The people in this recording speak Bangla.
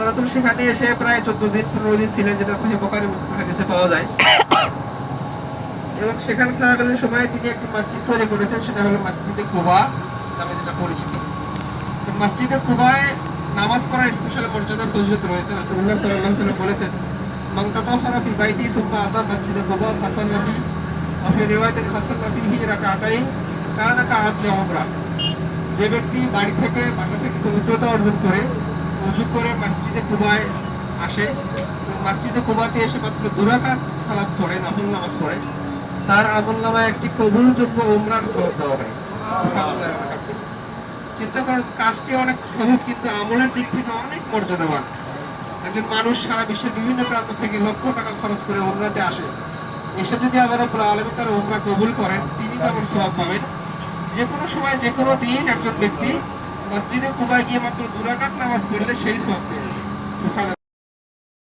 রাসূল সেখানে এসে প্রায় 14 দিন 15 দিন ছিলেন, যেটা সহিহ বুখারী মুসলিম হাদিসে পাওয়া যায়। এবং সেখানে থাকাকালীন সময়ে তিনি একটি মসজিদ তৈরি করেছেন, সেটা হলো মসজিদে কুবা নামে যেটা পরিচিত। তো মসজিদে কুবায় নামাজ পড়ার স্পেশাল মর্যাদা ফজিলত রয়েছে। রাসূলুল্লাহ সাল্লাল্লাহু আলাইহি ওয়াসাল্লাম বলেছেন, মান তাতাহহারা ফি বাইতি সুম্মা আতা মসজিদে কুবা ফাসাল্লা ফি ওয়া ফি রিওয়ায়াতিন ফাসাল্লা ফিহি রাকাতাইন কানা কাআদলি উমরা। যে ব্যক্তি বাসা থেকে পবিত্রতা অর্জন করে ওযু করে মসজিদে কুবায় আসে, মসজিদে কুবাতে এসে মাত্র 2 রাকাত সালাত পড়ে, নফল নামাজ পড়ে, তার আমলনামায় একটি কবুলযোগ্য উমরার সওয়াব দেওয়া হয়। সুবহানাল্লাহ। চিন্তা করেন, কাজটি অনেক সহজ কিন্তু আমলের দিক থেকে অনেক মর্যাদাবান। একজন মানুষ সারা বিশ্বের বিভিন্ন প্রান্ত থেকে লক্ষ টাকা খরচ করে উমরাতে আসে, এসে যদি আল্লাহ রাব্বুল আলামিন তার উমরা কবুল করেন, তিনি তেমন সওয়াব পাবেন। যে কোনো সময় যে কোনো দিন একজন ব্যক্তি মসজিদে কুবায় গিয়ে মাত্র 2 রাকাত নামাজ পড়লে সেই সওয়াব পেয়ে যাবে। সুবহানাল্লাহ।